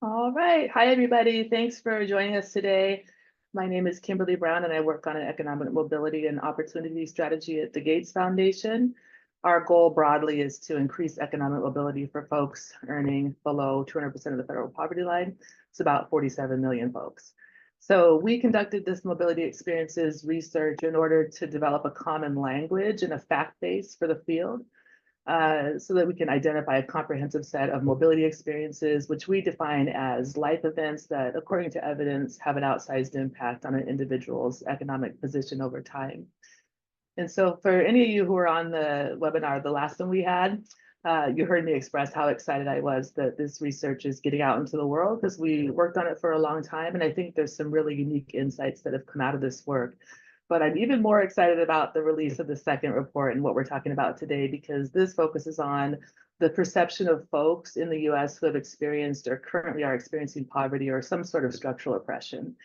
All right. Hi, everybody. Thanks for joining us today. My name is Kimberly Brown, and I work on an economic mobility and opportunity strategy at the Gates Foundation. Our goal broadly is to increase economic mobility for folks earning below 200% of the federal poverty line. It's about 47 million folks. So we conducted this mobility experiences research in order to develop a common language and a fact base for the field so that we can identify a comprehensive set of mobility experiences, which we define as life events that, according to evidence, have an outsized impact on an individual's economic position over time. And so for any of you who were on the webinar, the last one we had, you heard me express how excited I was that this research is getting out into the world because we worked on it for a long time. And I think there's some really unique insights that have come out of this work. But I'm even more excited about the release of the second report and what we're talking about today, because this focuses on the perception of folks in the US who have experienced or currently are experiencing poverty or some sort of structural oppression.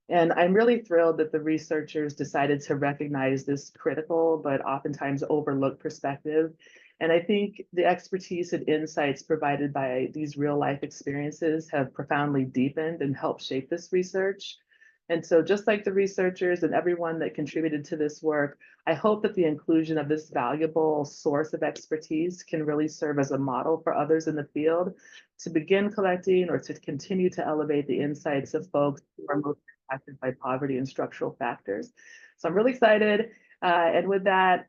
And I'm really thrilled that the researchers decided to recognize this critical but oftentimes overlooked perspective. And I think the expertise and insights provided by these real life experiences have profoundly deepened and helped shape this research. And so just like the researchers and everyone that contributed to this work, I hope that the inclusion of this valuable source of expertise can really serve as a model for others in the field to begin collecting or to continue to elevate the insights of folks who are most impacted by poverty and structural factors. So I'm really excited. And with that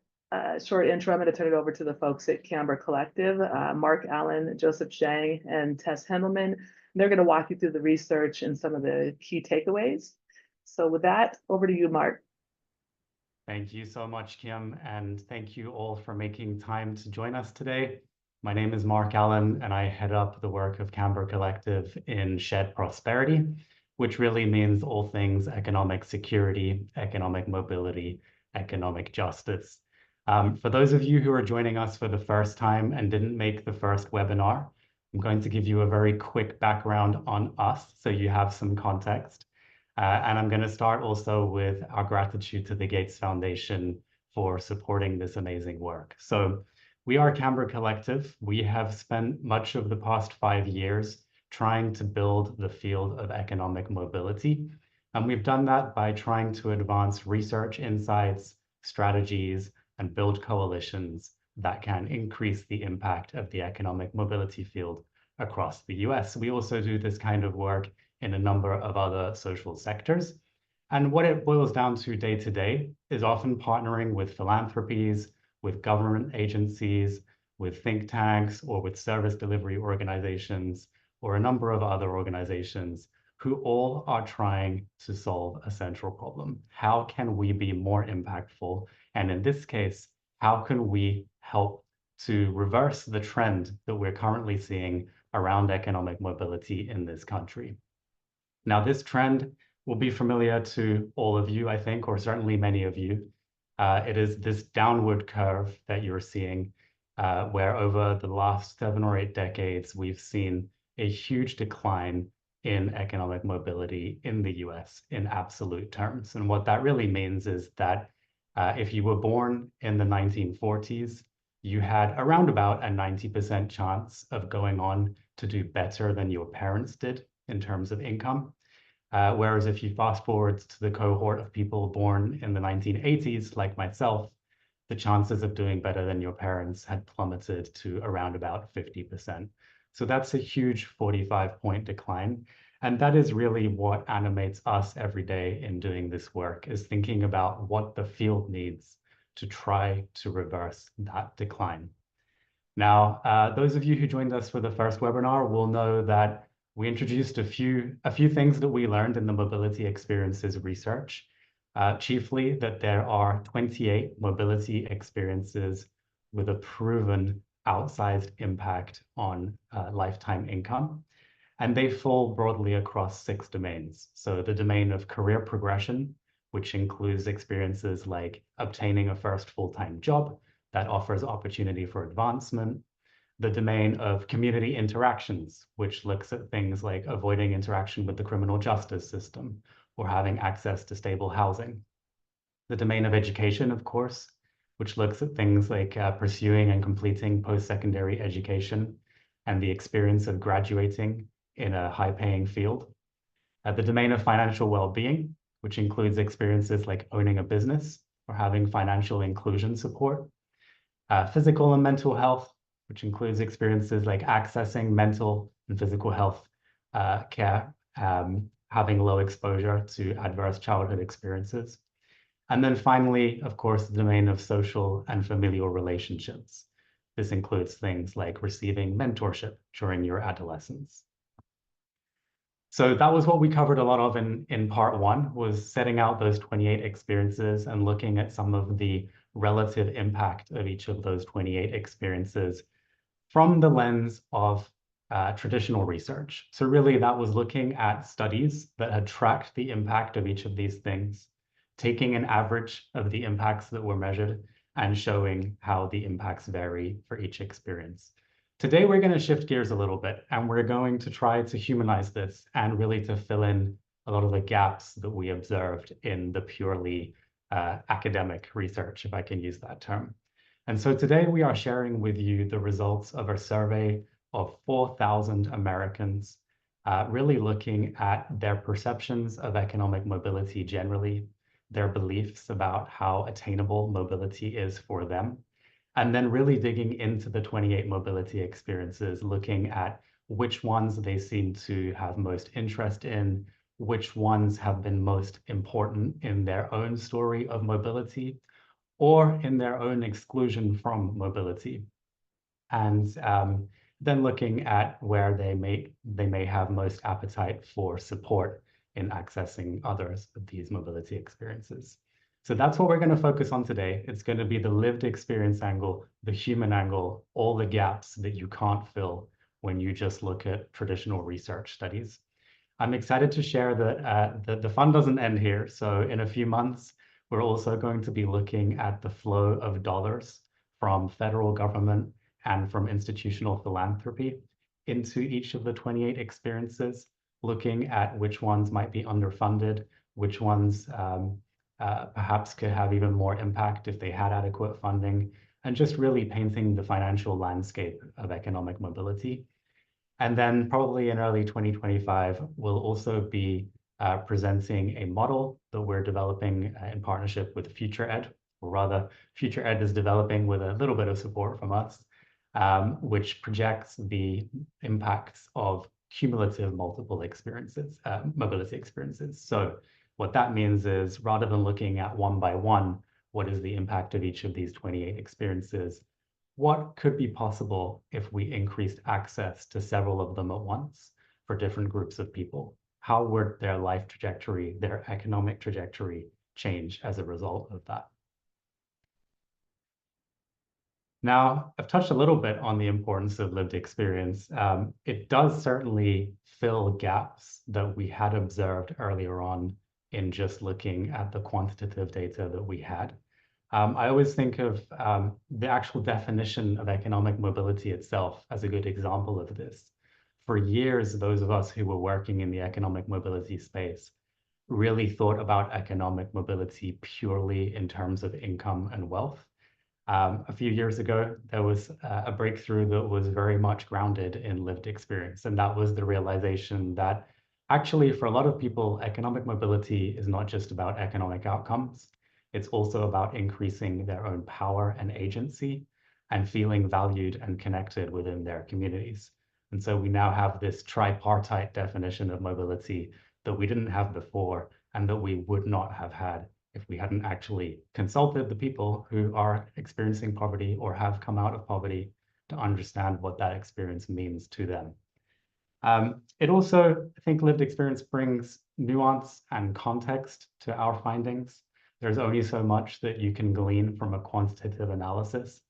short intro, I'm going to turn it over to the folks at Camber Collective, Mark Allen, Joseph Zhang, and Tess Hendelman. They're going to walk you through the research and some of the key takeaways. So with that, over to you, Mark. Thank you so much, Kim, and thank you all for making time to join us today. My name is Mark Allen, and I head up the work of Camber Collective in Shared Prosperity, which really means all things economic security, economic mobility, economic justice. For those of you who are joining us for the first time and didn't make the first webinar, I'm going to give you a very quick background on us so you have some context. And I'm going to start also with our gratitude to the Gates Foundation for supporting this amazing work. So we are Camber Collective. We have spent much of the past 5 years trying to build the field of economic mobility. And we've done that by trying to advance research insights, strategies, and build coalitions that can increase the impact of the economic mobility field across the US. We also do this kind of work in a number of other social sectors. And what it boils down to day to day is often partnering with philanthropies, with government agencies, with think tanks, or with service delivery organizations, or a number of other organizations who all are trying to solve a central problem. How can we be more impactful? And in this case, how can we help to reverse the trend that we're currently seeing around economic mobility in this country? Now, this trend will be familiar to all of you, I think, or certainly many of you. It is this downward curve that you're seeing, where over the last 7 or 8 decades, we've seen a huge decline in economic mobility in the US in absolute terms. And what that really means is that if you were born in the 1940s, you had around about a 90% chance of going on to do better than your parents did in terms of income. Whereas if you fast forward to the cohort of people born in the 1980s, like myself, the chances of doing better than your parents had plummeted to around about 50%. So that's a huge 45-point decline. And that is really what animates us every day in doing this work, is thinking about what the field needs to try to reverse that decline. Now, those of you who joined us for the first webinar will know that we introduced a few things that we learned in the mobility experiences research, chiefly that there are 28 mobility experiences with a proven outsized impact on lifetime income. And they fall broadly across 6 domains. So the domain of career progression, which includes experiences like obtaining a first full-time job that offers opportunity for advancement, the domain of community interactions, which looks at things like avoiding interaction with the criminal justice system or having access to stable housing. The domain of education, of course, which looks at things like pursuing and completing post-secondary education and the experience of graduating in a high-paying field. The domain of financial well-being, which includes experiences like owning a business or having financial inclusion support. Physical and mental health, which includes experiences like accessing mental and physical health care, having low exposure to adverse childhood experiences. And then finally, of course, the domain of social and familial relationships. This includes things like receiving mentorship during your adolescence. So that was what we covered a lot of in part one, was setting out those 28 experiences and looking at some of the relative impact of each of those 28 experiences from the lens of traditional research. So really that was looking at studies that had tracked the impact of each of these things, taking an average of the impacts that were measured and showing how the impacts vary for each experience. Today, we're going to shift gears a little bit, and we're going to try to humanize this and really to fill in a lot of the gaps that we observed in the purely academic research, if I can use that term. And so today we are sharing with you the results of a survey of 4,000 Americans, really looking at their perceptions of economic mobility generally, their beliefs about how attainable mobility is for them, and then really digging into the 28 mobility experiences, looking at which ones they seem to have most interest in, which ones have been most important in their own story of mobility, or in their own exclusion from mobility. And then looking at where they may have most appetite for support in accessing others of these mobility experiences. So that's what we're going to focus on today. It's going to be the lived experience angle, the human angle, all the gaps that you can't fill when you just look at traditional research studies. I'm excited to share that the fun doesn't end here. So in a few months, we're also going to be looking at the flow of dollars from federal government and from institutional philanthropy into each of the 28 experiences, looking at which ones might be underfunded, which ones perhaps could have even more impact if they had adequate funding, and just really painting the financial landscape of economic mobility. And then probably in early 2025, we'll also be presenting a model that we're developing in partnership with FutureEd, or rather FutureEd is developing with a little bit of support from us, which projects the impacts of cumulative multiple experiences, mobility experiences. So what that means is, rather than looking at one by one, what is the impact of each of these 28 experiences, what could be possible if we increased access to several of them at once for different groups of people? How would their life trajectory, their economic trajectory change as a result of that? Now, I've touched a little bit on the importance of lived experience. It does certainly fill gaps that we had observed earlier on in just looking at the quantitative data that we had. I always think of the actual definition of economic mobility itself as a good example of this. For years, those of us who were working in the economic mobility space really thought about economic mobility purely in terms of income and wealth. A few years ago, there was a breakthrough that was very much grounded in lived experience, and that was the realization that actually, for a lot of people, economic mobility is not just about economic outcomes. It's also about increasing their own power and agency and feeling valued and connected within their communities. And so we now have this tripartite definition of mobility that we didn't have before and that we would not have had if we hadn't actually consulted the people who are experiencing poverty or have come out of poverty to understand what that experience means to them. It also, I think, lived experience brings nuance and context to our findings. There's only so much that you can glean from a quantitative analysis.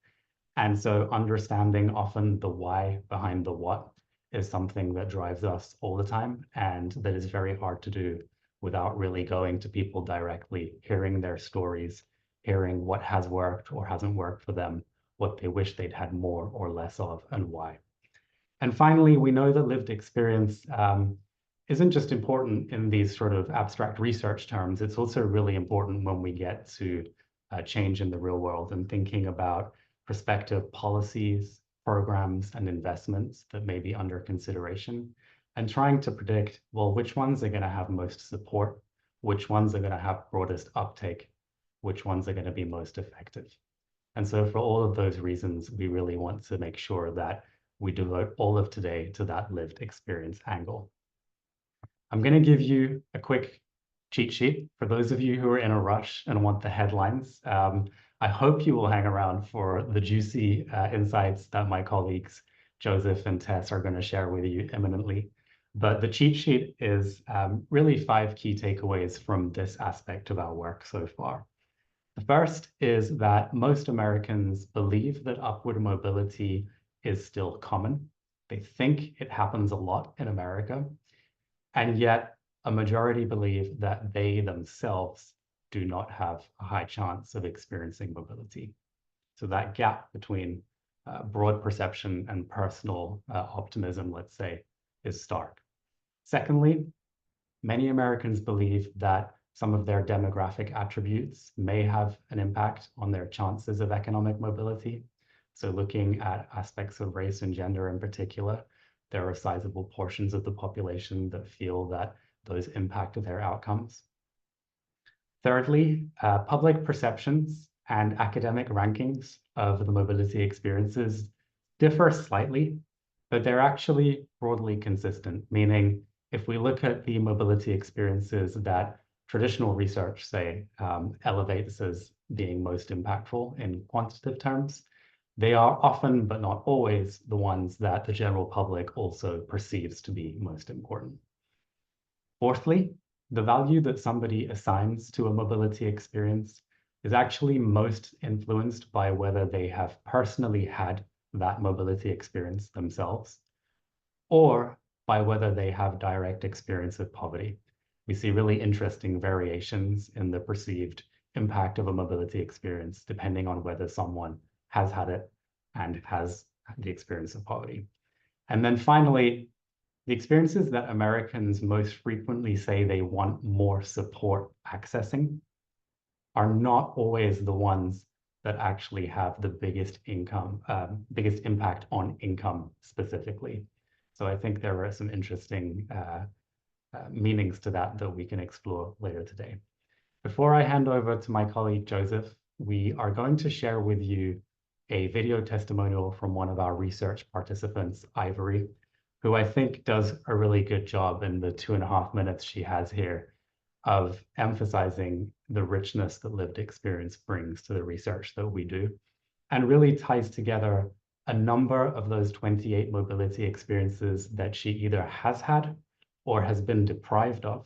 And so understanding often the why behind the what is something that drives us all the time, and that is very hard to do without really going to people directly, hearing their stories, hearing what has worked or hasn't worked for them, what they wish they'd had more or less of, and why. And finally, we know that lived experience isn't just important in these sort of abstract research terms. It's also really important when we get to change in the real world and thinking about prospective policies, programs, and investments that may be under consideration. and trying to predict, well, which ones are going to have most support, which ones are going to have broadest uptake, which ones are going to be most effective. And so for all of those reasons, we really want to make sure that we devote all of today to that lived experience angle. I'm going to give you a quick cheat sheet for those of you who are in a rush and want the headlines. I hope you will hang around for the juicy insights that my colleagues Joseph and Tess are going to share with you imminently. But the cheat sheet is really 5 key takeaways from this aspect of our work so far. The first is that most Americans believe that upward mobility is still common. They think it happens a lot in America, and yet a majority believe that they themselves do not have a high chance of experiencing mobility. So that gap between broad perception and personal optimism, let's say, is stark. Secondly, many Americans believe that some of their demographic attributes may have an impact on their chances of economic mobility. So looking at aspects of race and gender in particular, there are sizable portions of the population that feel that those impact their outcomes. Thirdly, public perceptions and academic rankings of the mobility experiences differ slightly, but they're actually broadly consistent, meaning if we look at the mobility experiences that traditional research, say, elevates as being most impactful in quantitative terms, they are often, but not always, the ones that the general public also perceives to be most important. Fourthly, the value that somebody assigns to a mobility experience is actually most influenced by whether they have personally had that mobility experience themselves, or by whether they have direct experience of poverty. We see really interesting variations in the perceived impact of a mobility experience, depending on whether someone has had it and has the experience of poverty. And then finally, the experiences that Americans most frequently say they want more support accessing are not always the ones that actually have the biggest impact on income specifically. So I think there are some interesting meanings to that we can explore later today. Before I hand over to my colleague Joseph, we are going to share with you a video testimonial from one of our research participants, Ivory, who I think does a really good job in the 2.5 minutes she has here of emphasizing the richness that lived experience brings to the research that we do, and really ties together a number of those 28 mobility experiences that she either has had or has been deprived of,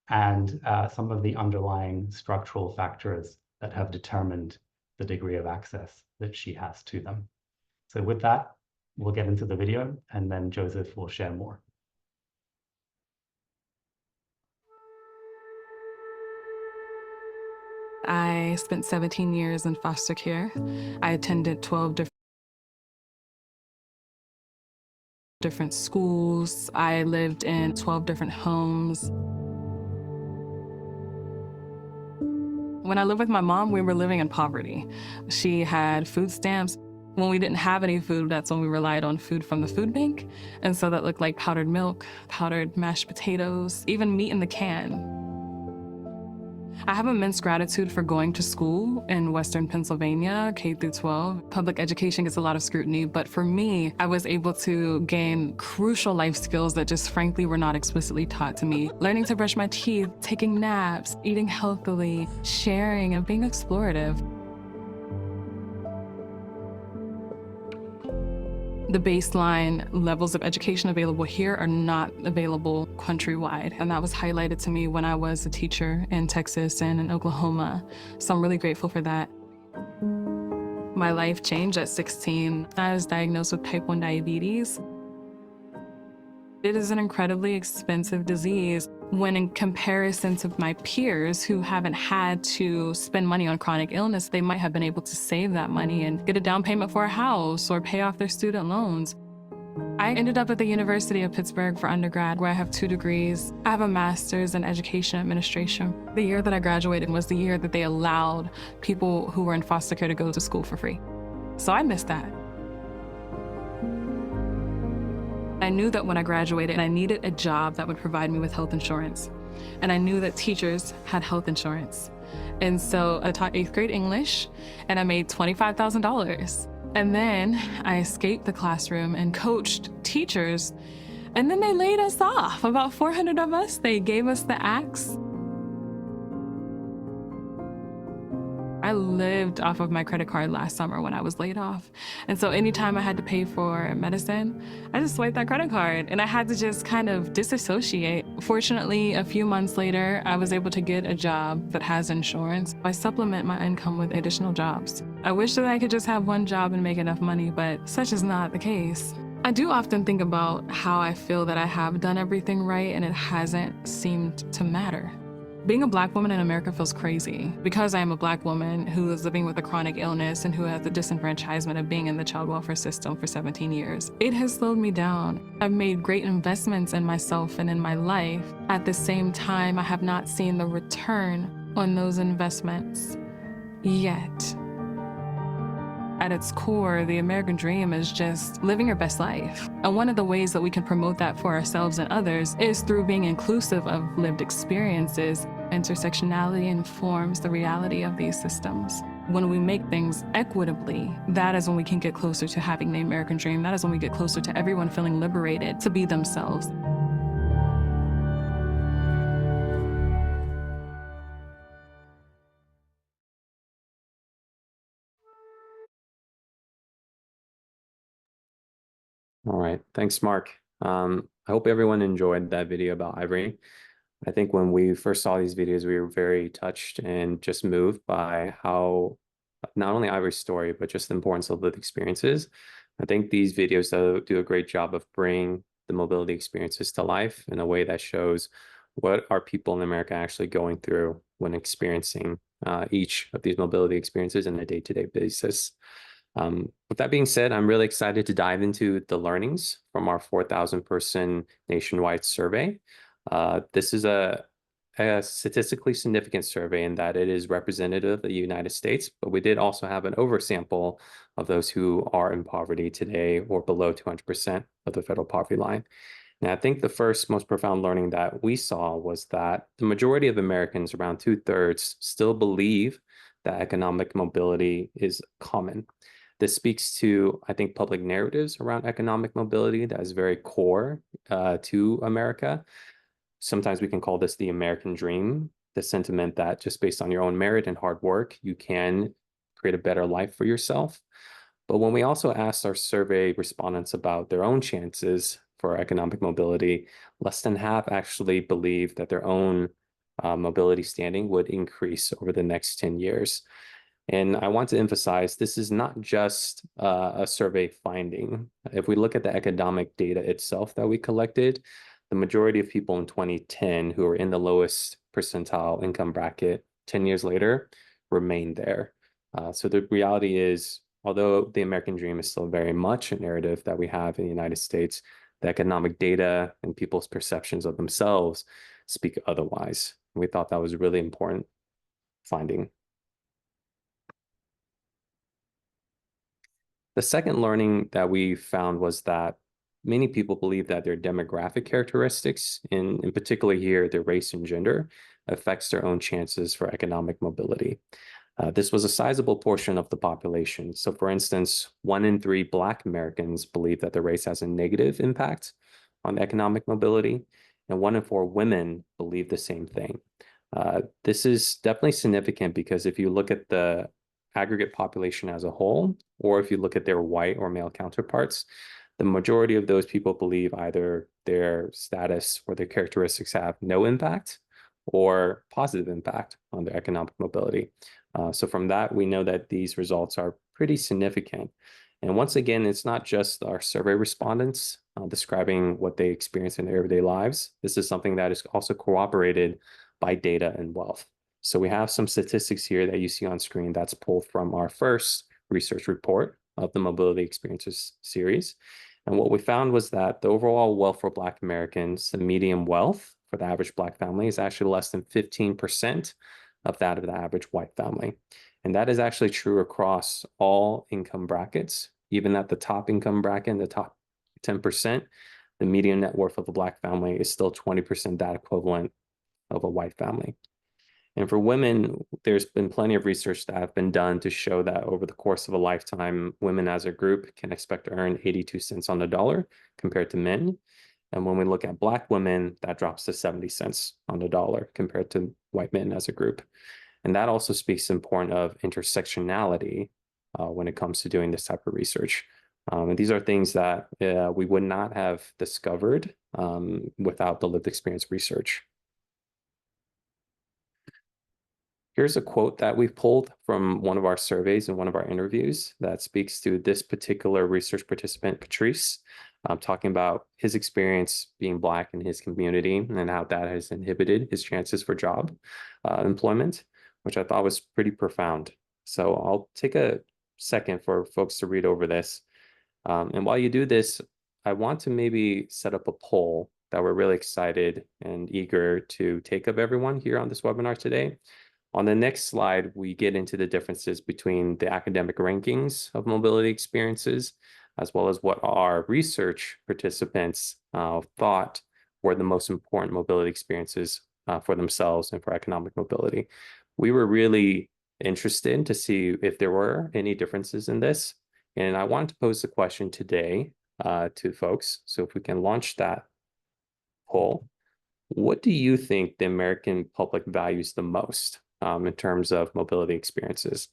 and some of the underlying structural factors that have determined the degree of access that she has to them. So with that, we'll get into the video, and then Joseph will share more. I spent 17 years in foster care. I attended 12 different schools. I lived in 12 different homes. When I lived with my mom, we were living in poverty. She had food stamps. When we didn't have any food, that's when we relied on food from the food bank. And so that looked like powdered milk, powdered mashed potatoes, even meat in the can. I have immense gratitude for going to school in Western Pennsylvania, K through 12. Public education gets a lot of scrutiny, but for me, I was able to gain crucial life skills that just frankly were not explicitly taught to me. Learning to brush my teeth, taking naps, eating healthily, sharing, and being explorative. The baseline levels of education available here are not available countrywide. And that was highlighted to me when I was a teacher in Texas and in Oklahoma. So I'm really grateful for that. My life changed at 16. I was diagnosed with type 1 diabetes. It is an incredibly expensive disease when in comparison to my peers who haven't had to spend money on chronic illness. They might have been able to save that money and get a down payment for a house or pay off their student loans. I ended up at the University of Pittsburgh for undergrad, where I have 2 degrees. I have a master's in education administration. The year that I graduated was the year that they allowed people who were in foster care to go to school for free. So I missed that. I knew that when I graduated, I needed a job that would provide me with health insurance. And I knew that teachers had health insurance. And so I taught 8th grade English, and I made $25,000. And then I escaped the classroom and coached teachers. And then they laid us off, about 400 of us. They gave us the axe. I lived off of my credit card last summer when I was laid off. And so anytime I had to pay for medicine, I just swiped that credit card and I had to just kind of disassociate. Fortunately, a few months later, I was able to get a job that has insurance. I supplement my income with additional jobs. I wish that I could just have one job and make enough money, but such is not the case. I do often think about how I feel that I have done everything right and it hasn't seemed to matter. Being a Black woman in America feels crazy. Because I am a Black woman who is living with a chronic illness and who has the disenfranchisement of being in the child welfare system for 17 years, it has slowed me down. I've made great investments in myself and in my life. At the same time, I have not seen the return on those investments yet. At its core, the American dream is just living your best life. And one of the ways that we can promote that for ourselves and others is through being inclusive of lived experiences. Intersectionality informs the reality of these systems. When we make things equitably, that is when we can get closer to having the American dream. That is when we get closer to everyone feeling liberated to be themselves. All right, thanks, Mark. I hope everyone enjoyed that video about Ivory. I think when we first saw these videos, we were very touched and just moved by how not only Ivory's story, but just the importance of lived experiences. I think these videos do a great job of bringing the mobility experiences to life in a way that shows what are people in America actually going through when experiencing each of these mobility experiences on a day-to-day basis. With that being said, I'm really excited to dive into the learnings from our 4,000 person nationwide survey. This is a statistically significant survey in that it is representative of the United States, but we did also have an oversample of those who are in poverty today or below 200% of the federal poverty line. And I think the first most profound learning that we saw was that the majority of Americans, around 2/3, still believe that economic mobility is common. This speaks to, I think, public narratives around economic mobility that is very core to America. Sometimes we can call this the American dream, the sentiment that just based on your own merit and hard work, you can create a better life for yourself. But when we also asked our survey respondents about their own chances for economic mobility, less than half actually believe that their own mobility standing would increase over the next 10 years. And I want to emphasize, this is not just a survey finding. If we look at the economic data itself that we collected, the majority of people in 2010 who are in the lowest percentile income bracket 10 years later remain there. So the reality is, although the American dream is still very much a narrative that we have in the United States, the economic data and people's perceptions of themselves speak otherwise. We thought that was a really important finding. The second learning that we found was that many people believe that their demographic characteristics, in particular here, their race and gender, affects their own chances for economic mobility. This was a sizable portion of the population. So for instance, 1 in 3 Black Americans believe that their race has a negative impact on economic mobility, and 1 in 4 women believe the same thing. This is definitely significant because if you look at the aggregate population as a whole, or if you look at their white or male counterparts, the majority of those people believe either their status or their characteristics have no impact or positive impact on their economic mobility. So from that, we know that these results are pretty significant. And once again, it's not just our survey respondents describing what they experience in their everyday lives. This is something that is also corroborated by data and wealth. So we have some statistics here that you see on screen that's pulled from our first research report of the Mobility Experiences series. And what we found was that the overall wealth for Black Americans, the median wealth for the average Black family is actually less than 15% of that of the average white family. And that is actually true across all income brackets, even at the top income bracket, in the top 10%. the median net worth of a Black family is still 20% that equivalent of a white family. And for women, there's been plenty of research that have been done to show that over the course of a lifetime, women as a group can expect to earn 82 cents on the dollar compared to men. And when we look at Black women, that drops to 70 cents on the dollar compared to white men as a group. And that also speaks to the importance of intersectionality when it comes to doing this type of research. And these are things that we would not have discovered without the lived experience research. Here's a quote that we've pulled from one of our surveys and one of our interviews that speaks to this particular research participant, Patrice, talking about his experience being Black in his community and how that has inhibited his chances for job employment, which I thought was pretty profound. So I'll take a second for folks to read over this. And while you do this, I want to maybe set up a poll that we're really excited and eager to take of everyone here on this webinar today. On the next slide, we get into the differences between the academic rankings of mobility experiences, as well as what our research participants thought were the most important mobility experiences for themselves and for economic mobility. We were really interested to see if there were any differences in this. And I wanted to pose the question today to folks. So if we can launch that poll, what do you think the American public values the most in terms of mobility experiences?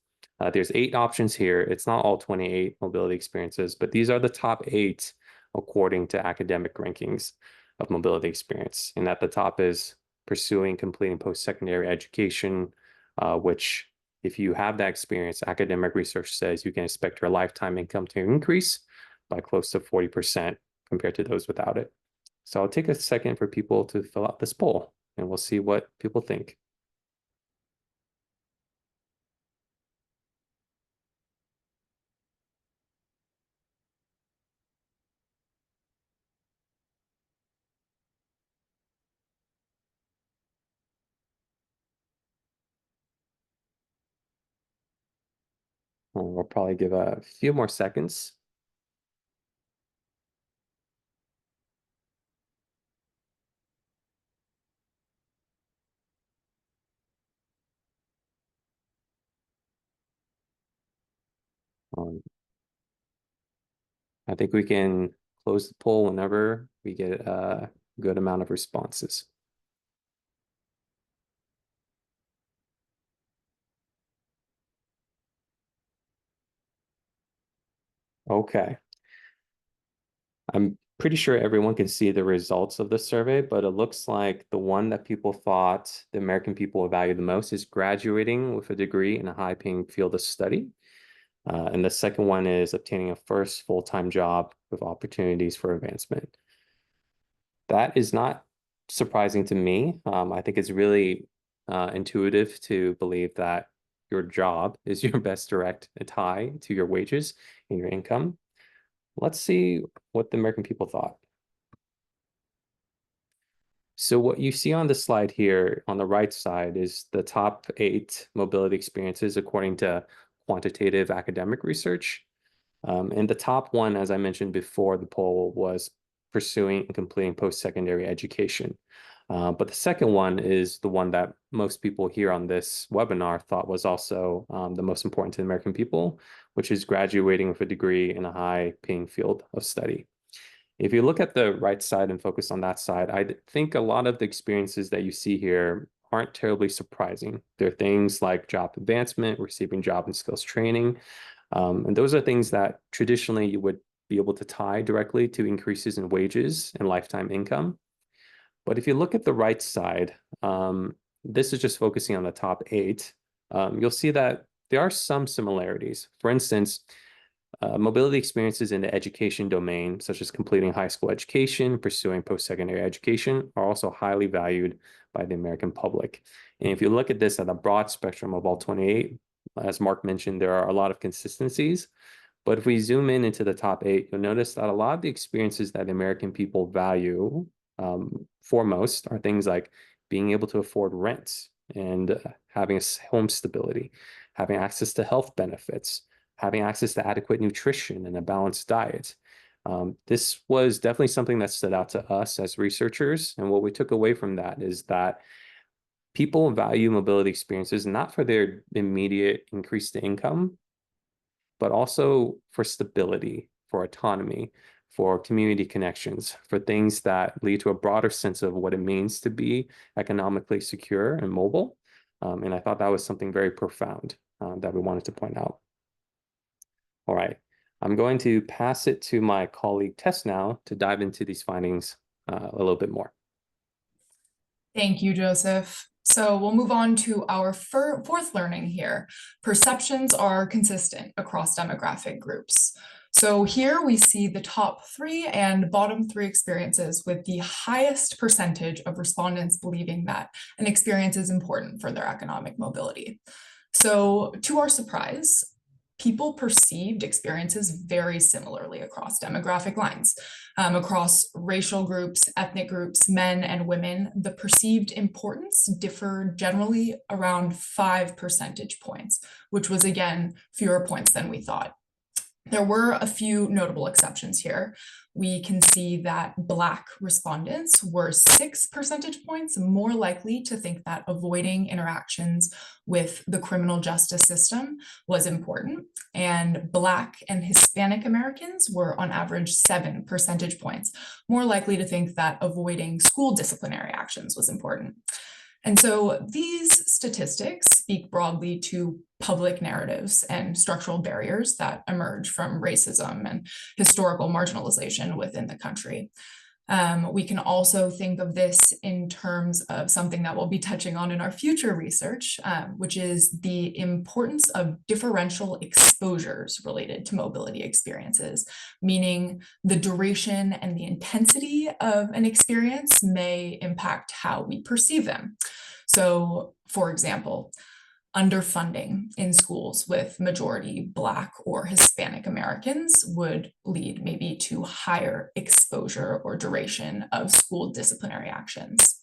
There's 8 options here. It's not all 28 mobility experiences, but these are the top 8 according to academic rankings of mobility experience. And at the top is pursuing, completing post-secondary education, which if you have that experience, academic research says you can expect your lifetime income to increase by close to 40% compared to those without it. So I'll take a second for people to fill out this poll and we'll see what people think. We'll probably give a few more seconds. I think we can close the poll whenever we get a good amount of responses. Okay. I'm pretty sure everyone can see the results of the survey, but it looks like the one that people thought the American people value the most is graduating with a degree in a high-paying field of study. And the second one is obtaining a first full-time job with opportunities for advancement. That is not surprising to me. I think it's really intuitive to believe that your job is your best direct tie to your wages and your income. Let's see what the American people thought. So what you see on the slide here on the right side is the top 8 mobility experiences according to quantitative academic research. And the top one, as I mentioned before the poll, was pursuing and completing post-secondary education. But the second one is the one that most people here on this webinar thought was also the most important to the American people, which is graduating with a degree in a high-paying field of study. If you look at the right side and focus on that side, I think a lot of the experiences that you see here aren't terribly surprising. There are things like job advancement, receiving job and skills training, and those are things that traditionally you would be able to tie directly to increases in wages and lifetime income. But if you look at the right side, this is just focusing on the top 8. You'll see that there are some similarities. For instance, mobility experiences in the education domain, such as completing high school education, pursuing post-secondary education, are also highly valued by the American public. And if you look at this at a broad spectrum of all 28, as Mark mentioned, there are a lot of consistencies. But if we zoom in into the top 8, you'll notice that a lot of the experiences that the American people value foremost are things like being able to afford rent and having a home stability, having access to health benefits, having access to adequate nutrition and a balanced diet, This was definitely something that stood out to us as researchers. And what we took away from that is that people value mobility experiences not for their immediate increased income, but also for stability, for autonomy, for community connections, for things that lead to a broader sense of what it means to be economically secure and mobile. And I thought that was something very profound that we wanted to point out. All right, I'm going to pass it to my colleague Tess now to dive into these findings a little bit more. Thank you, Joseph. So we'll move on to our fourth learning here. Perceptions are consistent across demographic groups. So here we see the top 3 and bottom 3 experiences with the highest percentage of respondents believing that an experience is important for their economic mobility. So to our surprise, people perceived experiences very similarly across demographic lines. Across racial groups, ethnic groups, men and women, the perceived importance differed generally around 5 percentage points, which was again fewer points than we thought. There were a few notable exceptions here. We can see that Black respondents were 6 percentage points more likely to think that avoiding interactions with the criminal justice system was important. And Black and Hispanic Americans were on average 7 percentage points more likely to think that avoiding school disciplinary actions was important. And so these statistics speak broadly to public narratives and structural barriers that emerge from racism and historical marginalization within the country. We can also think of this in terms of something that we'll be touching on in our future research, which is the importance of differential exposures related to mobility experiences, meaning the duration and the intensity of an experience may impact how we perceive them. So, for example, underfunding in schools with majority Black or Hispanic Americans would lead maybe to higher exposure or duration of school disciplinary actions.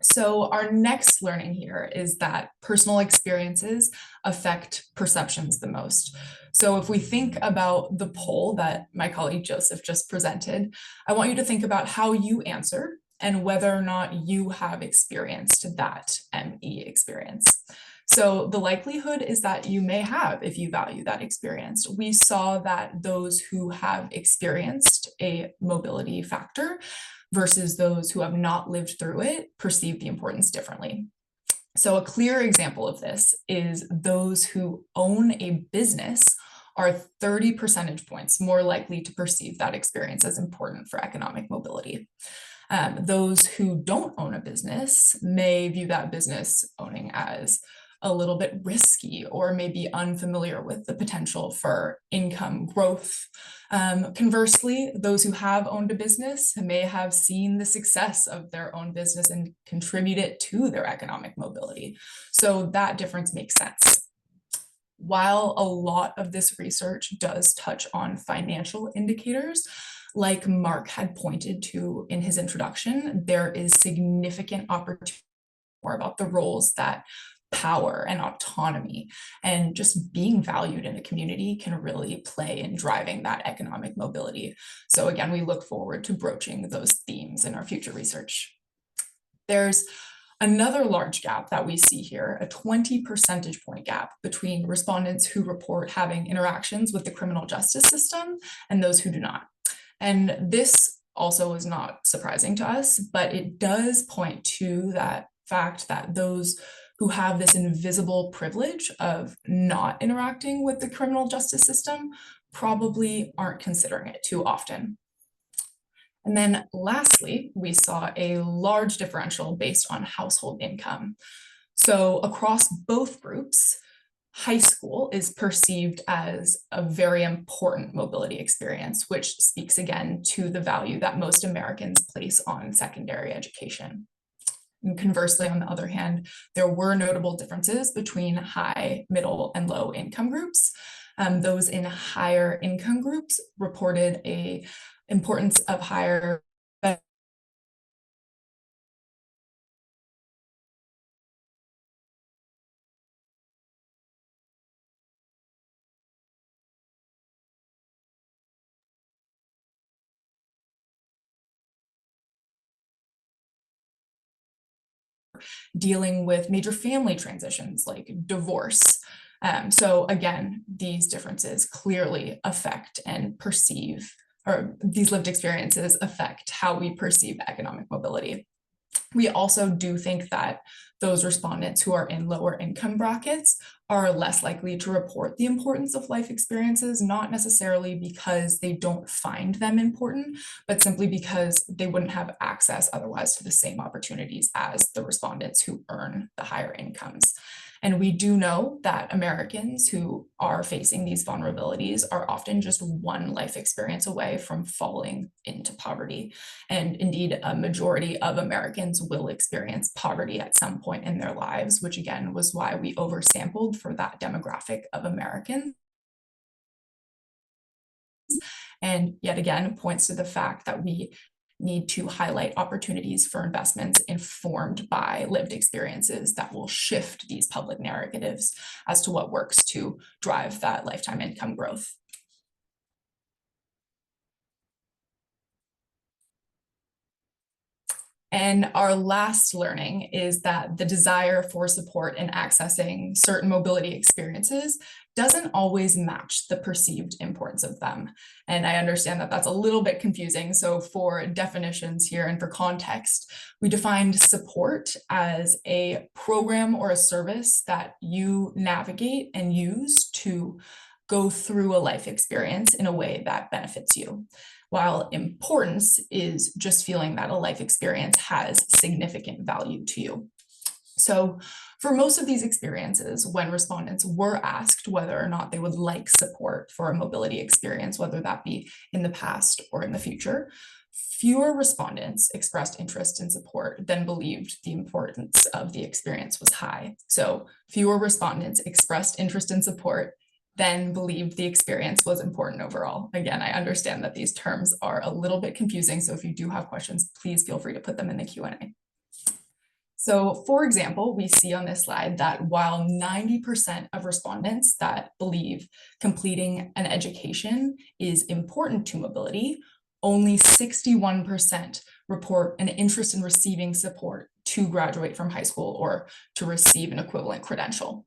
So our next learning here is that personal experiences affect perceptions the most. So if we think about the poll that my colleague Joseph just presented, I want you to think about how you answered and whether or not you have experienced that ME experience. So the likelihood is that you may have if you value that experience. We saw that those who have experienced a mobility factor versus those who have not lived through it perceive the importance differently. So a clear example of this is those who own a business are 30 percentage points more likely to perceive that experience as important for economic mobility. Those who don't own a business may view that business owning as a little bit risky or maybe unfamiliar with the potential for income growth. Conversely, those who have owned a business may have seen the success of their own business and contribute it to their economic mobility. So that difference makes sense. While a lot of this research does touch on financial indicators, like Mark had pointed to in his introduction, there is significant opportunity more about the roles that power and autonomy and just being valued in a community can really play in driving that economic mobility. So again, we look forward to broaching those themes in our future research. There's another large gap that we see here, a 20 percentage point gap between respondents who report having interactions with the criminal justice system and those who do not. And this also is not surprising to us, but it does point to that fact that those who have this invisible privilege of not interacting with the criminal justice system probably aren't considering it too often. And then lastly, we saw a large differential based on household income. So across both groups, high school is perceived as a very important mobility experience, which speaks again to the value that most Americans place on secondary education. And conversely, on the other hand, there were notable differences between high, middle, and low income groups. Those in higher income groups reported an importance of higher dealing with major family transitions like divorce. So again, these differences clearly affect and perceive, or these lived experiences affect how we perceive economic mobility. We also do think that those respondents who are in lower income brackets are less likely to report the importance of life experiences, not necessarily because they don't find them important, but simply because they wouldn't have access otherwise to the same opportunities as the respondents who earn the higher incomes. And we do know that Americans who are facing these vulnerabilities are often just one life experience away from falling into poverty. And indeed, a majority of Americans will experience poverty at some point in their lives, which again was why we oversampled for that demographic of Americans. And yet again, points to the fact that we need to highlight opportunities for investments informed by lived experiences that will shift these public narratives as to what works to drive that lifetime income growth. And our last learning is that the desire for support in accessing certain mobility experiences doesn't always match the perceived importance of them. And I understand that that's a little bit confusing. So for definitions here and for context, we defined support as a program or a service that you navigate and use to go through a life experience in a way that benefits you, while importance is just feeling that a life experience has significant value to you. So for most of these experiences, when respondents were asked whether or not they would like support for a mobility experience, whether that be in the past or in the future, fewer respondents expressed interest in support than believed the importance of the experience was high. So fewer respondents expressed interest in support then believed the experience was important overall. Again, I understand that these terms are a little bit confusing, so if you do have questions, please feel free to put them in the Q&A. So for example, we see on this slide that while 90% of respondents that believe completing an education is important to mobility, only 61% report an interest in receiving support to graduate from high school or to receive an equivalent credential.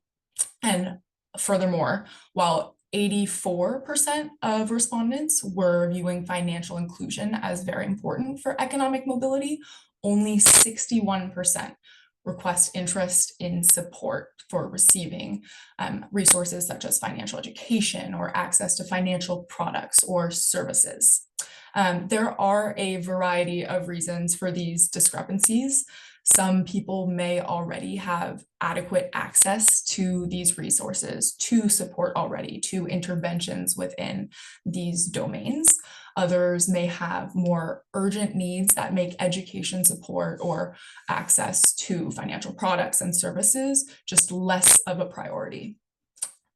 And furthermore, while 84% of respondents were viewing financial inclusion as very important for economic mobility, only 61% request interest in support for receiving resources such as financial education or access to financial products or services. There are a variety of reasons for these discrepancies. Some people may already have adequate access to these resources, to support already, to interventions within these domains. Others may have more urgent needs that make education support or access to financial products and services just less of a priority.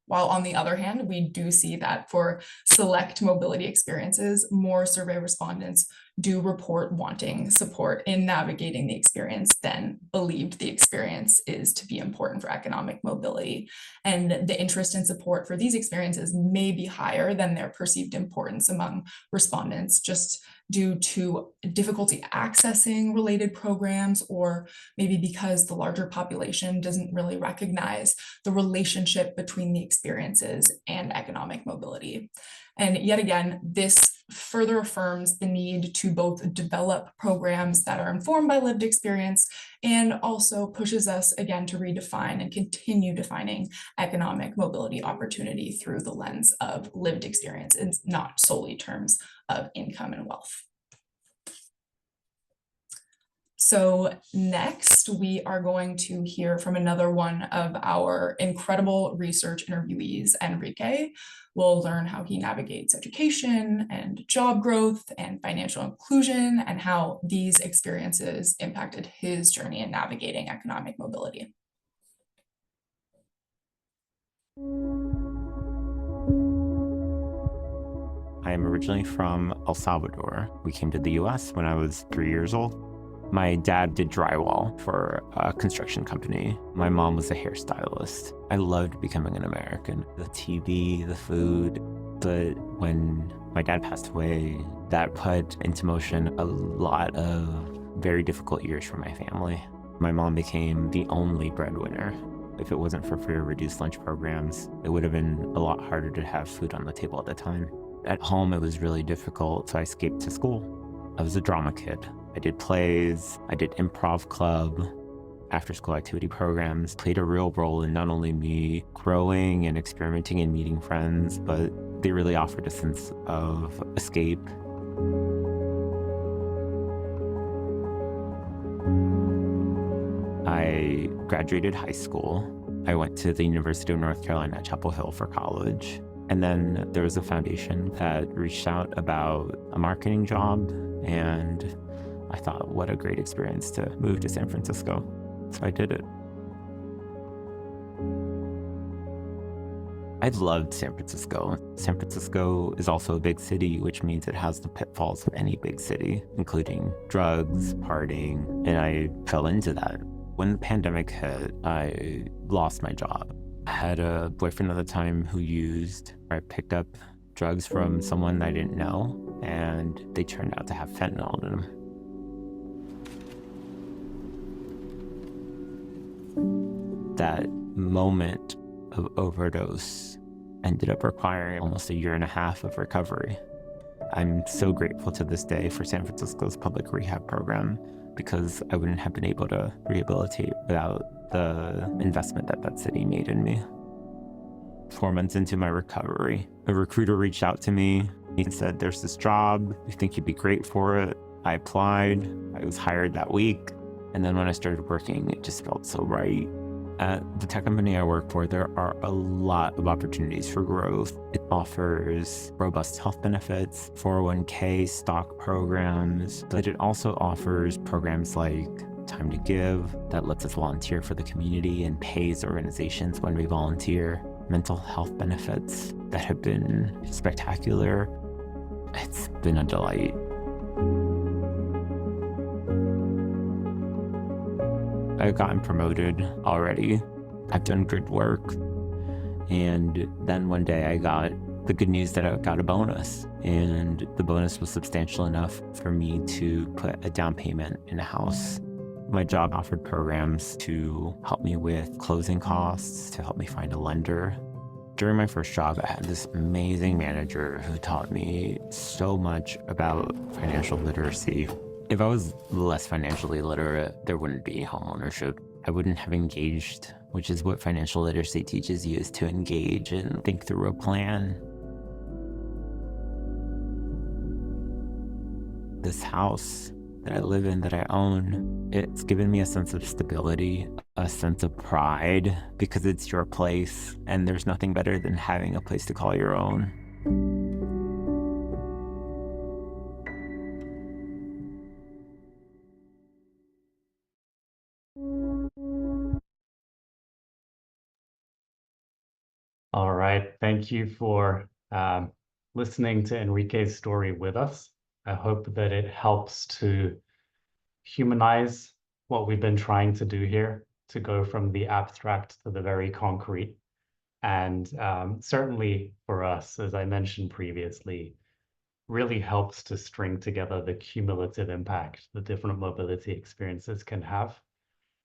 While on the other hand, we do see that for select mobility experiences, more survey respondents do report wanting support in navigating the experience than believed the experience is to be important for economic mobility. And the interest and support for these experiences may be higher than their perceived importance among respondents, just due to difficulty accessing related programs, or maybe because the larger population doesn't really recognize the relationship between the experiences and economic mobility. And yet again, this further affirms the need to both develop programs that are informed by lived experience and also pushes us again to redefine and continue defining economic mobility opportunity through the lens of lived experience and not solely terms of income and wealth. So next, we are going to hear from another one of our incredible research interviewees, Enrique. We'll learn how he navigates education and job growth and financial inclusion and how these experiences impacted his journey in navigating economic mobility. I am originally from El Salvador. We came to the US when I was 3 years old. My dad did drywall for a construction company. My mom was a hairstylist. I loved becoming an American. The TV, the food, but when my dad passed away, that put into motion a lot of very difficult years for my family. My mom became the only breadwinner. If it wasn't for free or reduced lunch programs, it would have been a lot harder to have food on the table at the time. At home, it was really difficult, so I escaped to school. I was a drama kid. I did plays, I did improv club, after-school activity programs, played a real role in not only me growing and experimenting and meeting friends, but they really offered a sense of escape. I graduated high school. I went to the University of North Carolina at Chapel Hill for college. And then there was a foundation that reached out about a marketing job, and I thought, what a great experience to move to San Francisco. So I did it. I loved San Francisco. San Francisco is also a big city, which means it has the pitfalls of any big city, including drugs, partying, and I fell into that. When the pandemic hit, I lost my job. I had a boyfriend at the time who I picked up drugs from someone I didn't know, and they turned out to have fentanyl in them. That moment of overdose ended up requiring almost 1.5 years of recovery. I'm so grateful to this day for San Francisco's public rehab program, because I wouldn't have been able to rehabilitate without the investment that that city made in me. 4 months into my recovery, a recruiter reached out to me. He said, there's this job, we think you'd be great for it. I applied, I was hired that week. And then when I started working, it just felt so right. At the tech company I work for, there are a lot of opportunities for growth. It offers robust health benefits, 401k, stock programs, but it also offers programs like Time to Give that lets us volunteer for the community and pays organizations when we volunteer, mental health benefits that have been spectacular. It's been a delight. I've gotten promoted already. I've done good work. And then one day I got the good news that I got a bonus. And the bonus was substantial enough for me to put a down payment in a house. My job offered programs to help me with closing costs, to help me find a lender. During my first job, I had this amazing manager who taught me so much about financial literacy. If I was less financially literate, there wouldn't be homeownership. I wouldn't have engaged, which is what financial literacy teaches you, is to engage and think through a plan. This house that I live in, that I own, it's given me a sense of stability, a sense of pride, because it's your place, and there's nothing better than having a place to call your own. All right, thank you for listening to Enrique's story with us. I hope that it helps to humanize what we've been trying to do here, to go from the abstract to the very concrete. And certainly for us, as I mentioned previously, really helps to string together the cumulative impact the different mobility experiences can have,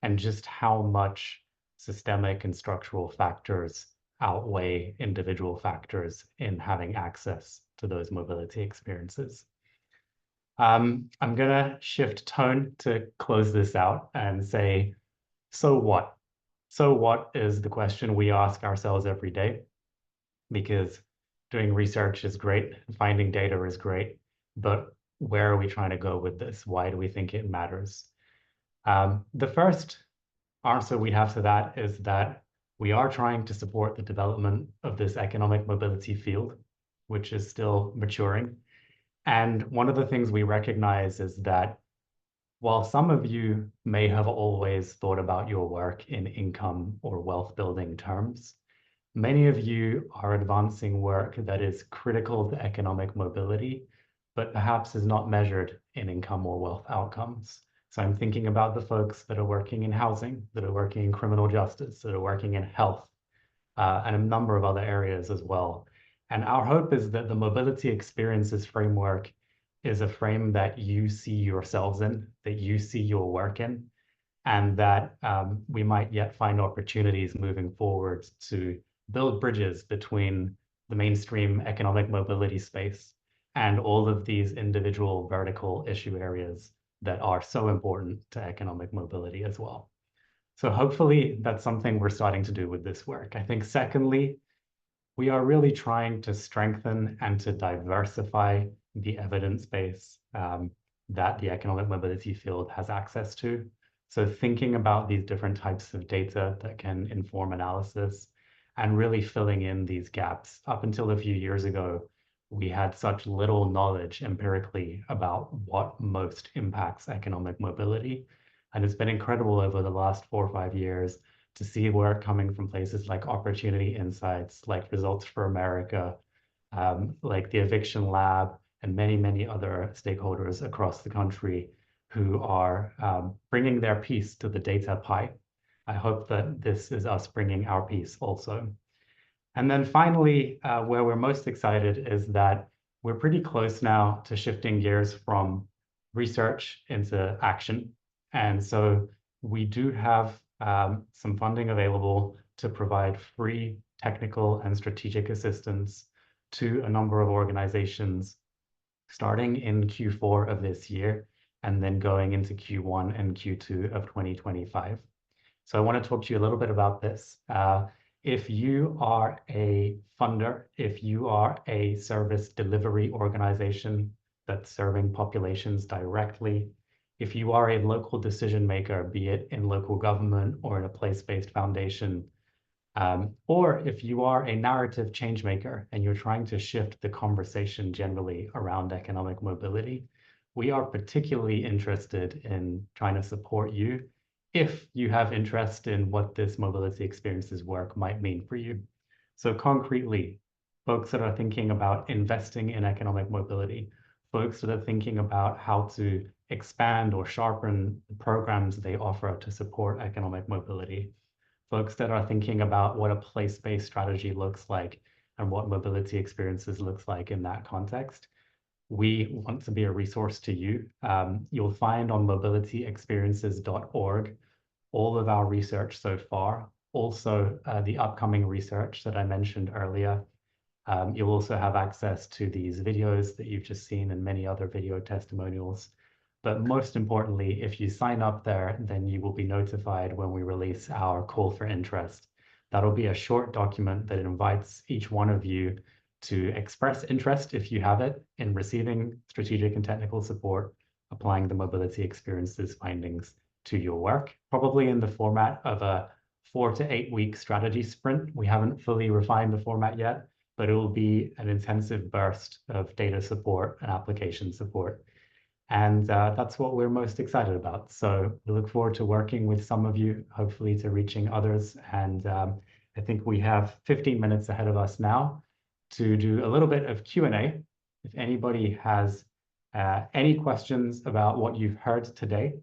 and just how much systemic and structural factors outweigh individual factors in having access to those mobility experiences. I'm gonna shift tone to close this out and say, so what? So what is the question we ask ourselves every day? Because doing research is great, finding data is great, but where are we trying to go with this? Why do we think it matters? The first answer we have to that is that we are trying to support the development of this economic mobility field, which is still maturing. And one of the things we recognize is that while some of you may have always thought about your work in income or wealth building terms, many of you are advancing work that is critical to economic mobility, but perhaps is not measured in income or wealth outcomes. So I'm thinking about the folks that are working in housing, that are working in criminal justice, that are working in health, and a number of other areas as well. And our hope is that the mobility experiences framework is a frame that you see yourselves in, that you see your work in, and that we might yet find opportunities moving forward to build bridges between the mainstream economic mobility space and all of these individual vertical issue areas that are so important to economic mobility as well. So hopefully that's something we're starting to do with this work. I think secondly, we are really trying to strengthen and to diversify the evidence base that the economic mobility field has access to. So thinking about these different types of data that can inform analysis and really filling in these gaps. Up until a few years ago, we had such little knowledge empirically about what most impacts economic mobility. And it's been incredible over the last 4 or 5 years to see work coming from places like Opportunity Insights, like Results for America, like the Eviction Lab, and many, many other stakeholders across the country who are bringing their piece to the data pie. I hope that this is us bringing our piece also. And then finally, where we're most excited is that we're pretty close now to shifting gears from research into action. And so we do have some funding available to provide free technical and strategic assistance to a number of organizations starting in Q4 of this year and then going into Q1 and Q2 of 2025. So I want to talk to you a little bit about this. If you are a funder, if you are a service delivery organization that's serving populations directly, if you are a local decision maker, be it in local government or in a place-based foundation, or if you are a narrative change maker and you're trying to shift the conversation generally around economic mobility, we are particularly interested in trying to support you if you have interest in what this mobility experiences work might mean for you. So concretely, folks that are thinking about investing in economic mobility, folks that are thinking about how to expand or sharpen the programs they offer to support economic mobility, folks that are thinking about what a place-based strategy looks like and what mobility experiences looks like in that context. We want to be a resource to you. You'll find on mobilityexperiences.org all of our research so far, also the upcoming research that I mentioned earlier. You'll also have access to these videos that you've just seen and many other video testimonials. But most importantly, if you sign up there, then you will be notified when we release our call for interest. That'll be a short document that invites each one of you to express interest, if you have it, in receiving strategic and technical support, applying the mobility experiences findings to your work, probably in the format of a 4 to 8 week strategy sprint. We haven't fully refined the format yet, but it will be an intensive burst of data support and application support. And that's what we're most excited about. So we look forward to working with some of you, hopefully to reaching others. And I think we have 15 minutes ahead of us now to do a little bit of Q&A. If anybody has any questions about what you've heard today,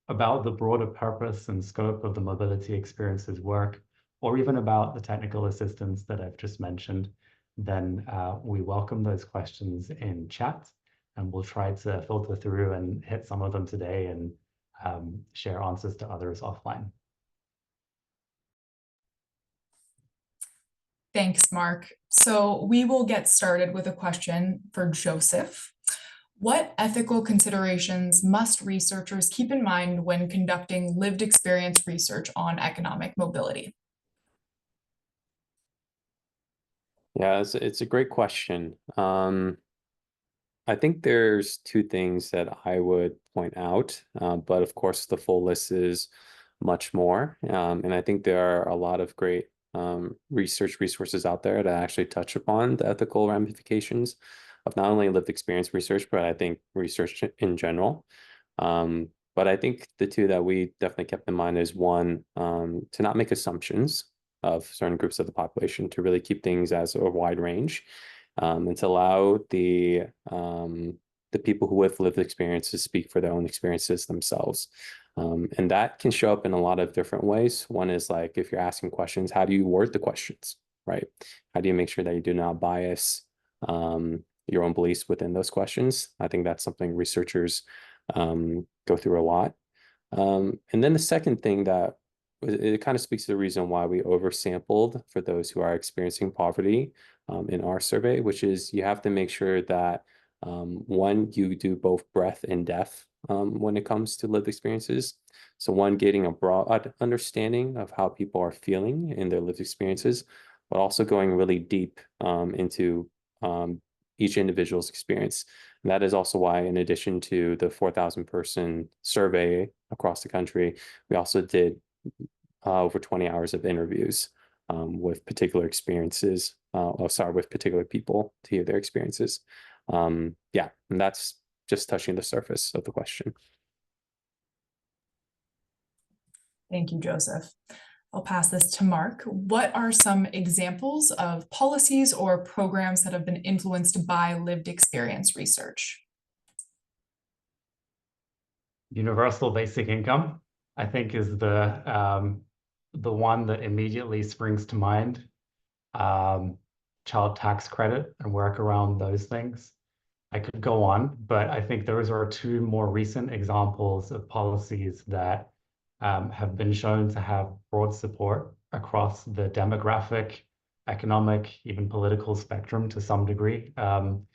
about the broader purpose and scope of the mobility experiences work, or even about the technical assistance that I've just mentioned, then we welcome those questions in chat, and we'll try to filter through and hit some of them today and share answers to others offline. Thanks, Mark. So we will get started with a question for Joseph. What ethical considerations must researchers keep in mind when conducting lived experience research on economic mobility? Yeah, it's a great question. I think there's two things that I would point out, but of course the full list is much more. And I think there are a lot of great research resources out there that actually touch upon the ethical ramifications of not only lived experience research, but I think research in general. But I think the two that we definitely kept in mind is one, to not make assumptions of certain groups of the population, to really keep things as a wide range, and to allow the people who have lived experiences speak for their own experiences themselves. And that can show up in a lot of different ways. One is like, if you're asking questions, how do you word the questions, right? How do you make sure that you do not bias your own beliefs within those questions? I think that's something researchers go through a lot. And then the second thing that it kind of speaks to the reason why we oversampled for those who are experiencing poverty in our survey, which is you have to make sure that one, you do both breadth and depth when it comes to lived experiences. So one, getting a broad understanding of how people are feeling in their lived experiences, but also going really deep into each individual's experience. And that is also why, in addition to the 4,000 person survey across the country, we also did over 20 hours of interviews with particular experiences, with particular people to hear their experiences. Yeah, and that's just touching the surface of the question. Thank you, Joseph. I'll pass this to Mark. What are some examples of policies or programs that have been influenced by lived experience research? Universal basic income, I think, is the one that immediately springs to mind. Child tax credit and work around those things. I could go on, but I think those are two more recent examples of policies that have been shown to have broad support across the demographic, economic, even political spectrum to some degree, and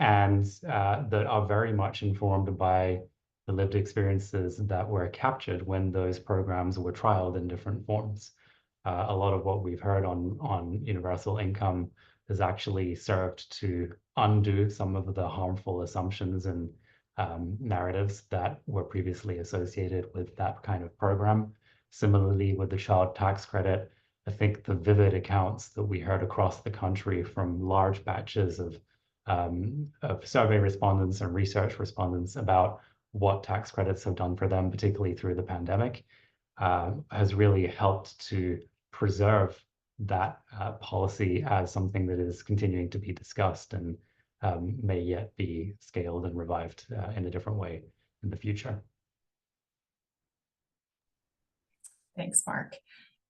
that are very much informed by the lived experiences that were captured when those programs were trialed in different forms. A lot of what we've heard on universal income has actually served to undo some of the harmful assumptions and narratives that were previously associated with that kind of program. Similarly, with the child tax credit, I think the vivid accounts that we heard across the country from large batches of survey respondents and research respondents about what tax credits have done for them, particularly through the pandemic, has really helped to preserve that policy as something that is continuing to be discussed and may yet be scaled and revived in a different way in the future. Thanks, Mark.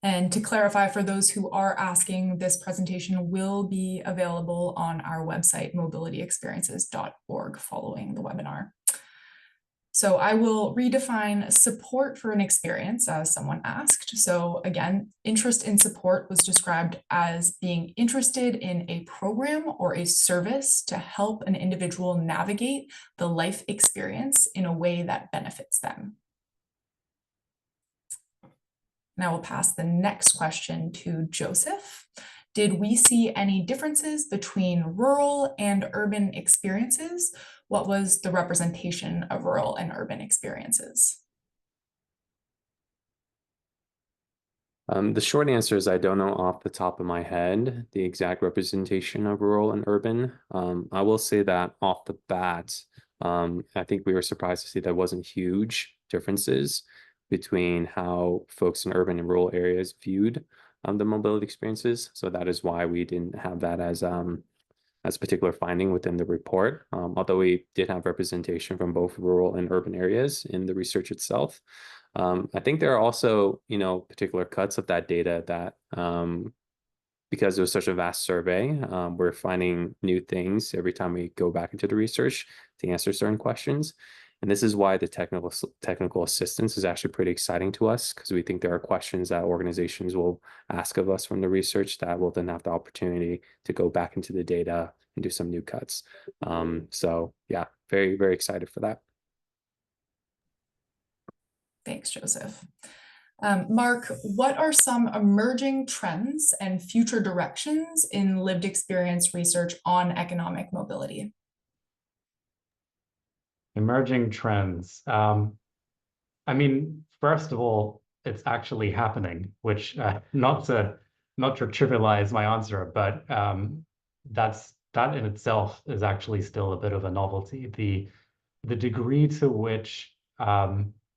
And to clarify, for those who are asking, this presentation will be available on our website, mobilityexperiences.org, following the webinar. So I will redefine support for an experience, as someone asked. So again, interest in support was described as being interested in a program or a service to help an individual navigate the life experience in a way that benefits them. Now we'll pass the next question to Joseph. Did we see any differences between rural and urban experiences? What was the representation of rural and urban experiences? The short answer is I don't know off the top of my head the exact representation of rural and urban. I will say that off the bat, I think we were surprised to see there wasn't huge differences between how folks in urban and rural areas viewed the mobility experiences. So that is why we didn't have that as a particular finding within the report, although we did have representation from both rural and urban areas in the research itself. I think there are also, particular cuts of that data that, because it was such a vast survey, we're finding new things every time we go back into the research to answer certain questions. And this is why the technical assistance is actually pretty exciting to us, because we think there are questions that organizations will ask of us from the research that will then have the opportunity to go back into the data and do some new cuts. So yeah, very, very excited for that. Thanks, Joseph. Mark, what are some emerging trends and future directions in lived experience research on economic mobility? Emerging trends. I mean, first of all, it's actually happening, which not to trivialize my answer, but that in itself is actually still a bit of a novelty. The degree to which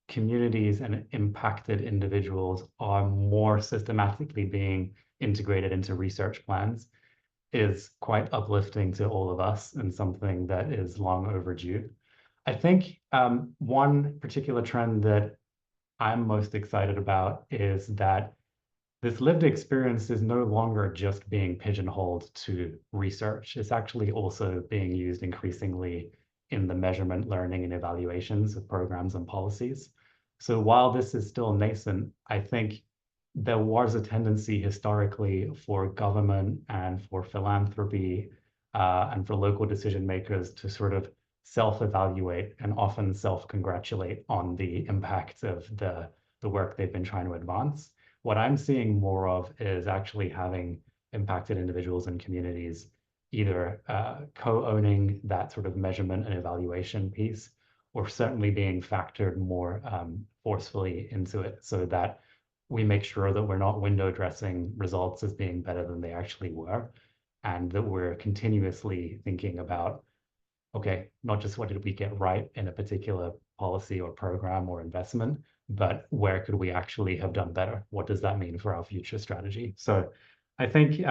communities and impacted individuals are more systematically being integrated into research plans is quite uplifting to all of us and something that is long overdue. I think one particular trend that I'm most excited about is that this lived experience is no longer just being pigeonholed to research. It's actually also being used increasingly in the measurement, learning, and evaluations of programs and policies. So while this is still nascent, I think there was a tendency historically for government and for philanthropy and for local decision makers to sort of self-evaluate and often self-congratulate on the impact of the work they've been trying to advance. What I'm seeing more of is actually having impacted individuals and communities either co-owning that sort of measurement and evaluation piece, or certainly being factored more forcefully into it, so that we make sure that we're not window dressing results as being better than they actually were, and that we're continuously thinking about, okay, not just what did we get right in a particular policy or program or investment, but where could we actually have done better? What does that mean for our future strategy? So I think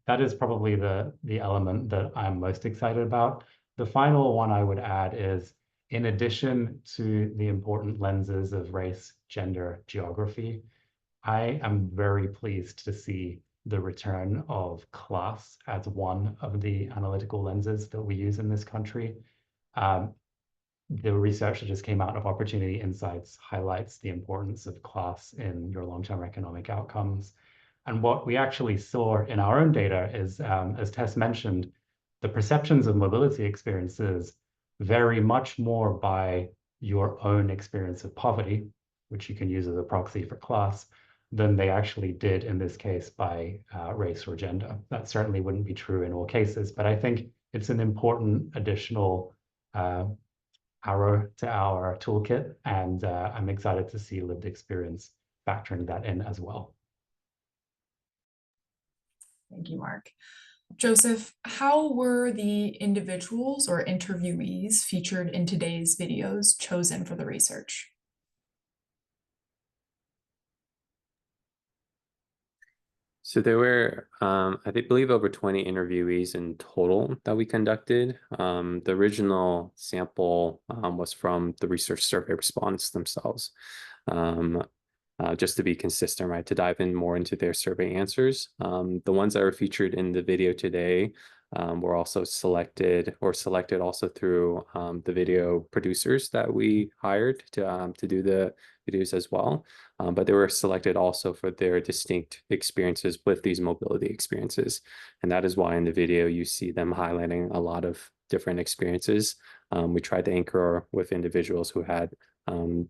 that is probably the element that I'm most excited about. The final one I would add is, in addition to the important lenses of race, gender, geography, I am very pleased to see the return of class as one of the analytical lenses that we use in this country. The research that just came out of Opportunity Insights highlights the importance of class in your long-term economic outcomes. And what we actually saw in our own data is, as Tess mentioned, the perceptions of mobility experiences vary much more by your own experience of poverty, which you can use as a proxy for class, than they actually did in this case by race or gender. That certainly wouldn't be true in all cases, but I think it's an important additional arrow to our toolkit, and I'm excited to see lived experience factoring that in as well. Thank you, Mark. Joseph, how were the individuals or interviewees featured in today's videos chosen for the research? So there were, I believe, over 20 interviewees in total that we conducted. The original sample was from the research survey respondents themselves, just to be consistent, right, to dive in more into their survey answers. The ones that were featured in the video today were also selected also through the video producers that we hired to do the videos as well. But they were selected also for their distinct experiences with these mobility experiences. And that is why in the video you see them highlighting a lot of different experiences. We tried to anchor with individuals who had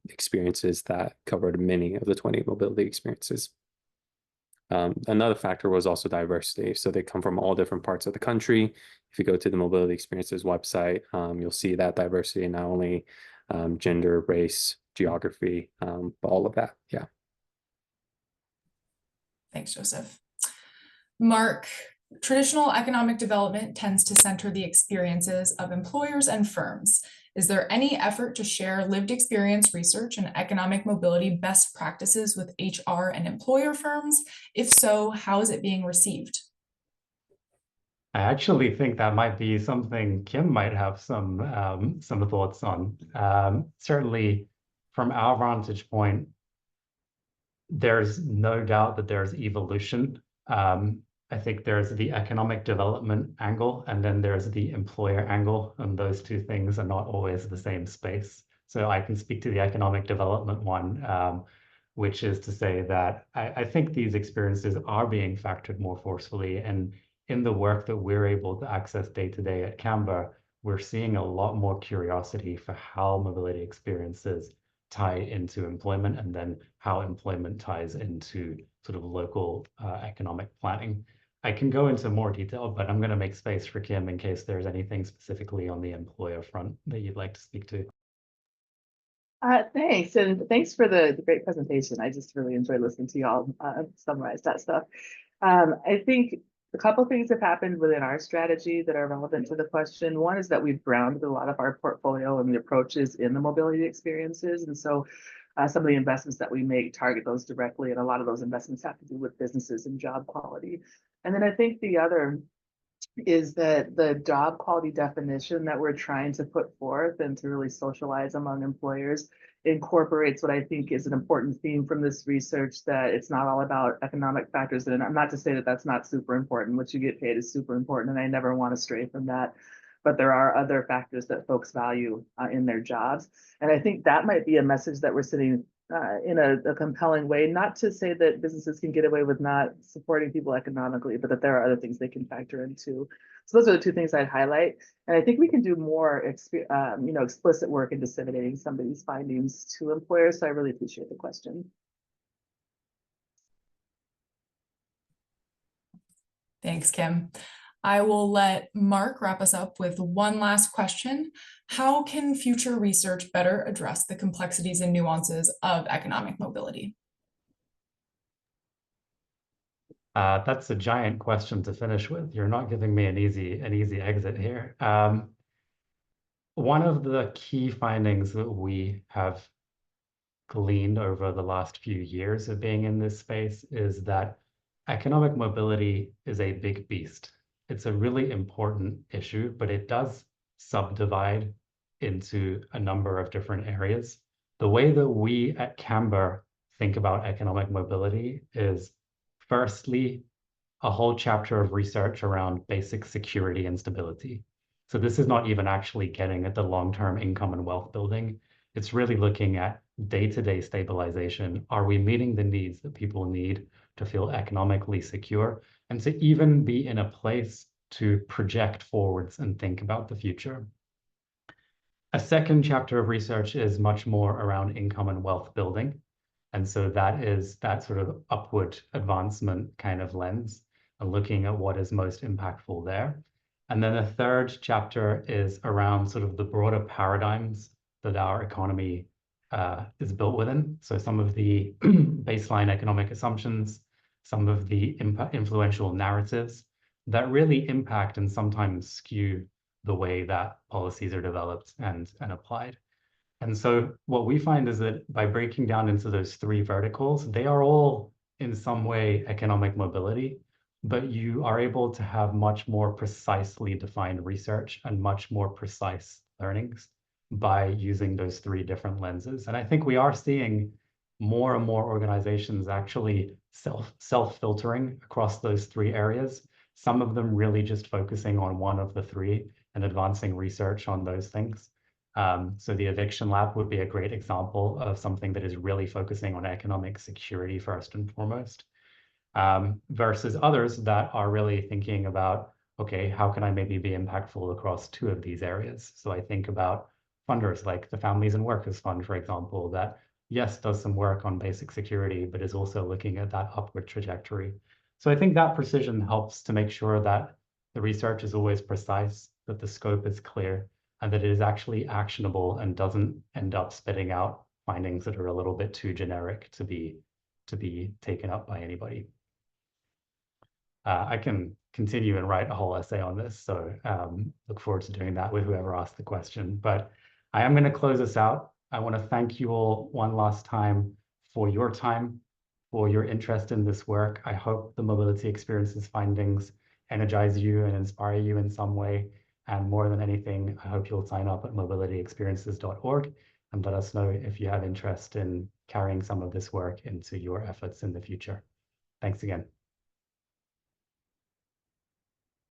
experiences that covered many of the 20 mobility experiences. Another factor was also diversity. So they come from all different parts of the country. If you go to the Mobility Experiences website, you'll see that diversity, not only gender, race, geography, but all of that. Yeah. Thanks, Joseph. Mark, traditional economic development tends to center the experiences of employers and firms. Is there any effort to share lived experience research and economic mobility best practices with HR and employer firms? If so, how is it being received? I actually think that might be something Kim might have some thoughts on. Certainly, from our vantage point, there's no doubt that there's evolution. I think there's the economic development angle, and then there's the employer angle, and those two things are not always the same space. So I can speak to the economic development one, which is to say that I think these experiences are being factored more forcefully, and in the work that we're able to access day to day at Canberra, we're seeing a lot more curiosity for how mobility experiences tie into employment, and then how employment ties into sort of local economic planning. I can go into more detail, but I'm going to make space for Kim in case there's anything specifically on the employer front that you'd like to speak to. Thanks, and thanks for the great presentation. I just really enjoyed listening to y'all summarize that stuff. I think a couple of things have happened within our strategy that are relevant to the question. One is that we've grounded a lot of our portfolio and the approaches in the mobility experiences. And so some of the investments that we make target those directly, and a lot of those investments have to do with businesses and job quality. And then I think the other is that the job quality definition that we're trying to put forth and to really socialize among employers incorporates what I think is an important theme from this research, that it's not all about economic factors. And I'm not to say that that's not super important. What you get paid is super important, and I never want to stray from that. But there are other factors that folks value in their jobs. And I think that might be a message that we're sending in a compelling way, not to say that businesses can get away with not supporting people economically, but that there are other things they can factor into. So those are the two things I'd highlight. And I think we can do more explicit work in disseminating some of these findings to employers. So I really appreciate the question. Thanks, Kim. I will let Mark wrap us up with one last question. How can future research better address the complexities and nuances of economic mobility? That's a giant question to finish with. You're not giving me an easy exit here. One of the key findings that we have gleaned over the last few years of being in this space is that economic mobility is a big beast. It's a really important issue, but it does subdivide into a number of different areas. The way that we at Camber think about economic mobility is, firstly, a whole chapter of research around basic security and stability. So this is not even actually getting at the long-term income and wealth building. It's really looking at day-to-day stabilization. Are we meeting the needs that people need to feel economically secure and to even be in a place to project forwards and think about the future? A second chapter of research is much more around income and wealth building. And so that is that sort of upward advancement kind of lens and looking at what is most impactful there. And then the third chapter is around sort of the broader paradigms that our economy is built within. So some of the baseline economic assumptions, some of the influential narratives that really impact and sometimes skew the way that policies are developed and applied. And so what we find is that by breaking down into those three verticals, they are all in some way economic mobility, but you are able to have much more precisely defined research and much more precise learnings by using those three different lenses. And I think we are seeing more and more organizations actually self-filtering across those three areas, some of them really just focusing on one of the three and advancing research on those things. So the Eviction Lab would be a great example of something that is really focusing on economic security first and foremost, versus others that are really thinking about, okay, how can I maybe be impactful across two of these areas? So I think about funders like the Families and Workers Fund, for example, that yes, does some work on basic security, but is also looking at that upward trajectory. So I think that precision helps to make sure that the research is always precise, that the scope is clear, and that it is actually actionable and doesn't end up spitting out findings that are a little bit too generic to be taken up by anybody. I can continue and write a whole essay on this, so look forward to doing that with whoever asked the question. But I am going to close this out. I want to thank you all one last time, for your interest in this work. I hope the Mobility Experiences findings energize you and inspire you in some way. And more than anything, I hope you'll sign up at mobilityexperiences.org and let us know if you have interest in carrying some of this work into your efforts in the future. Thanks again.